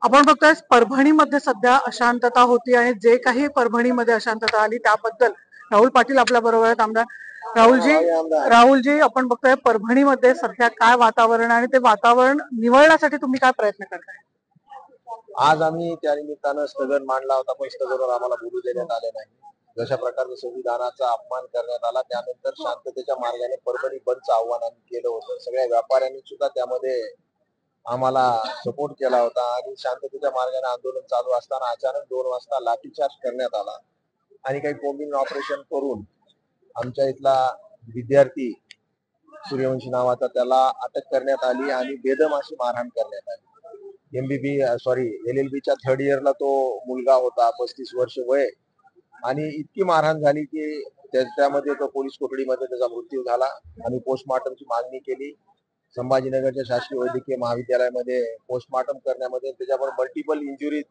आपण बघतोय परभणीमध्ये सध्या अशांतता होती आणि जे काही परभणीमध्ये अशांतता आली त्याबद्दल राहुल पाटील आपल्या बरोबर आहेत. आमदार राहुलजी, आपण बघतोय परभणीमध्ये सध्या काय वातावरण आणि ते वातावरण निवळण्यासाठी तुम्ही काय प्रयत्न करताय? आज आम्ही त्या निमित्तानं स्थगन मांडला होता, पण स्थगनवर आम्हाला बोलू देण्यात आले नाही. जशा प्रकारे संविधानाचा अपमान करण्यात आला त्यानंतर शांततेच्या मार्गाने परभणी बंदचं आव्हान आम्ही केलं होतं. सगळ्या व्यापाऱ्यांनी सुद्धा त्यामध्ये आम्हाला सपोर्ट केला होता आणि शांततेच्या मार्गाने आंदोलन चालू असताना अचानक 2 वाजता लाठीचार्ज करण्यात आला आणि काही कोम्बिंग ऑपरेशन करून आमच्या इथला विद्यार्थी सूर्यवंशी नावाचा त्याला अटक करण्यात आली आणि बेदम अशी मारहाण करण्यात आली. LLB च्या 3rd इयरला तो मुलगा होता, 35 वर्ष वय, आणि इतकी मारहाण झाली की त्यामध्ये तो पोलीस कोठडीमध्ये त्याचा मृत्यू झाला. आम्ही पोस्टमॉर्टमची मागणी केली. संभाजीनगरच्या शासकीय वैद्यकीय महाविद्यालयामध्ये पोस्टमॉर्टम करण्यामध्ये त्याच्यावर मल्टिपल इंजुरी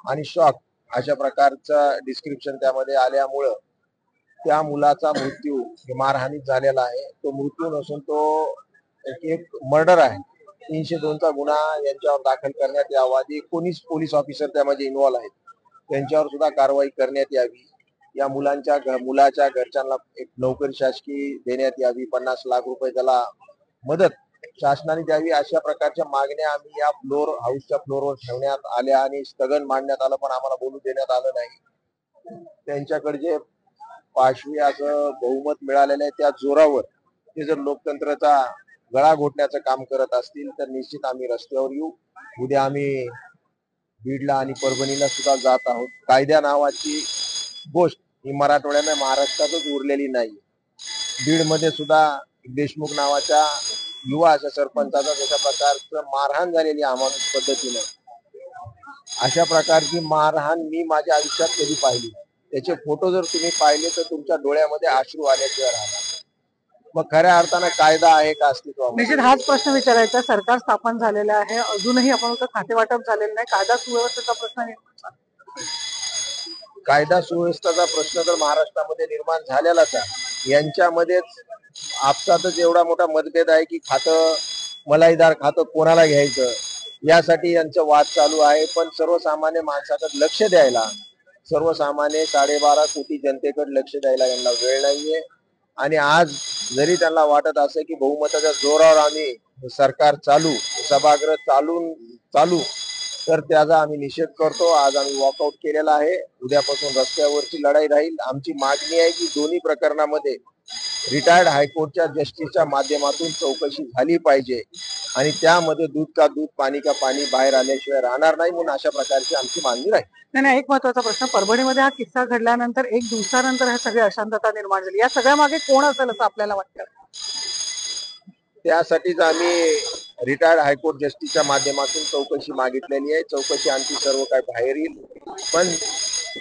आणि शॉक अशा प्रकारचं डिस्क्रिप्शन त्यामध्ये आल्यामुळं त्या मुलाचा मृत्यू मारहाणीत झालेला आहे. तो मृत्यू नसून तो एक मर्डर आहे. 302 चा गुन्हा यांच्यावर दाखल करण्यात यावा. 19 पोलीस ऑफिसर त्यामध्ये इन्व्हॉल्व आहेत, त्यांच्यावर सुद्धा कारवाई करण्यात यावी. या मुलाच्या घरच्यांना एक नोकरी शासकीय देण्यात यावी. 50 लाख रुपये त्याला मदत शासनाने द्यावी. अशा प्रकारच्या मागण्या आम्ही या हाऊसच्या फ्लोअरवर ठेवण्यात आल्या आणि स्थगन मांडण्यात आलं, पण आम्हाला बोलू देण्यात आलं नाही. त्यांच्याकडे जे पाशवी असं बहुमत मिळालेलं आहे त्या जोरावर ते जर लोकतंत्राचा गळा घोटण्याचं काम करत असतील तर निश्चित आम्ही रस्त्यावर येऊ. उद्या आम्ही बीडला आणि परभणीला सुद्धा जात आहोत. कायद्या नावाची गोष्ट ही मराठवाड्याने महाराष्ट्रातच उरलेली नाही. बीडमध्ये सुद्धा देशमुख नावाच्या युवा अशा सरपंचाचा जशा प्रकारचं मारहाण झालेली अमानुष पद्धतीने, अशा प्रकारची मारहाण मी माझ्या आयुष्यात कधी पाहिली. त्याचे फोटो जर तुम्ही पाहिले तर तुमच्या डोळ्यामध्ये अश्रू आल्याशिवाय राहणार. मग खऱ्या अर्थानं कायदा आहे का अस्तित्वामध्ये? निश्चित हाच प्रश्न विचारायचा. सरकार स्थापन झालेलं आहे, अजूनही आपण खाते वाटप झालेलं नाही. कायदा सुव्यवस्थेचा प्रश्न कायदा सुव्यवस्थेचा प्रश्न तर महाराष्ट्रामध्ये निर्माण झालेलाच आहे. यांच्यामध्येच आपसातच एवढा मोठा मतभेद आहे की खातं मलाईदार खातं कोणाला घ्यायचं यासाठी यांचं वाद चालू आहे. पण सर्वसामान्य माणसाकडे लक्ष द्यायला, सर्वसामान्य 12.5 कोटी जनतेकडे लक्ष द्यायला यांना वेळ नाहीये. आणि आज जरी त्यांना वाटत असेल की बहुमताच्या जोरावर आम्ही सरकार चालू, सभागृह चालू तर त्याचा आम्ही निषेध करतो. आज आम्ही वॉकआउट केलेला आहे. उद्यापासून रस्त्यावरची लढाई राहील. आमची मागणी आहे की दोन्ही प्रकरणामध्ये रिटायर्ड हायकोर्टच्या जस्टिसच्या माध्यमातून चौकशी झाली पाहिजे आणि त्यामध्ये दूध का दूध पाणी का पाणी बाहेर आल्याशिवाय राहणार नाही. म्हणून अशा प्रकारची आमची मागणी राहील. नाही, एक महत्वाचा प्रश्न, परभणीमध्ये हा किस्सा घडल्यानंतर 1 दिवसानंतर ह्या सगळी अशांतता निर्माण झाली. या सगळ्या मागे कोण असेल असं आपल्याला वाटतं? त्यासाठीच आम्ही रिटायर्ड हायकोर्ट जस्टिसच्या माध्यमातून चौकशी मागितलेली आहे. चौकशी आमची सर्व काय बाहेर येईल. पण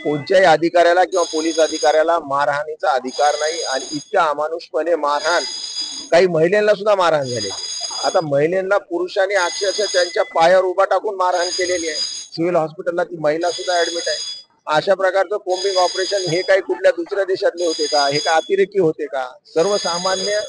कोणत्याही अधिकाऱ्याला किंवा पोलीस अधिकाऱ्याला मारहाणीचा अधिकार नाही. आणि इतक्या अमानुषपणे मारहाण, काही महिलांना सुद्धा मारहाण झाली. आता महिलांना पुरुषांनी अक्षरशः त्यांच्या पायावर उभा टाकून मारहाण केलेली आहे. सिव्हिल हॉस्पिटलला ती महिला सुद्धा ऍडमिट आहे. अशा प्रकारचं कोम्बिंग ऑपरेशन हे काही कुठल्या दुसऱ्या देशातले होते का? हे का अतिरेकी होते का? सर्वसामान्य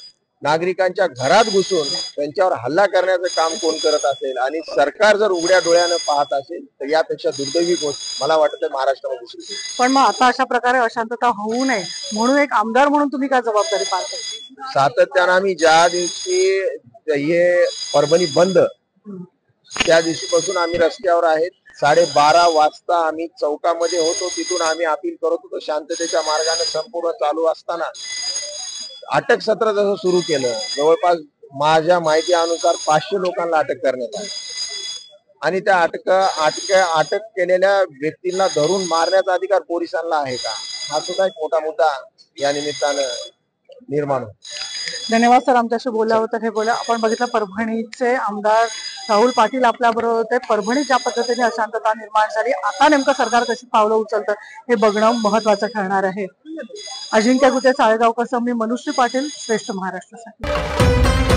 नागरिकांच्या घरात घुसून त्यांच्यावर हल्ला करण्याचं काम कोण करत असेल आणि सरकार जर उघड्या डोळ्यानं पाहत असेल तर यापेक्षा दुर्दैवी गोष्ट मला वाटतं महाराष्ट्रामध्ये दुसरी. पण मग आता अशा प्रकारे अशांतता होऊ नये म्हणून एक आमदार म्हणून तुम्ही काय जबाबदारी पाहता? सातत्यानं आम्ही ज्या दिवशी हे परभणी बंद त्या दिवशीपासून आम्ही रस्त्यावर आहेत. 12:30 वाजता आम्ही चौकामध्ये होतो. तिथून आम्ही अपील करत होतो. शांततेच्या मार्गाने संपूर्ण चालू असताना अटक सत्र जसं सुरू केलं, जवळपास माझ्या माहिती अनुसार 500 लोकांना अटक करण्यात आली. आणि त्या अटक केलेल्या व्यक्तींना धरून मारण्याचा अधिकार पोलिसांना आहे का? हा सुद्धा एक मोठा मुद्दा या निमित्तानं निर्माण होतो. धन्यवाद सर, आमच्याशी बोलल्या होत्या. हे बोला, आपण बघितलं परभणीचे आमदार राहुल पाटील आपल्या बरोबर होते. परभणीत ज्या पद्धतीने अशांतता निर्माण झाली, आता नेमकं सरकार कशी पावलं उचलतं हे बघणं महत्वाचं ठरणार आहे. अजिंक्य गुटे, साळेगावकर, मी मनुश्री पाटील, श्रेष्ठ महाराष्ट्रासाठी.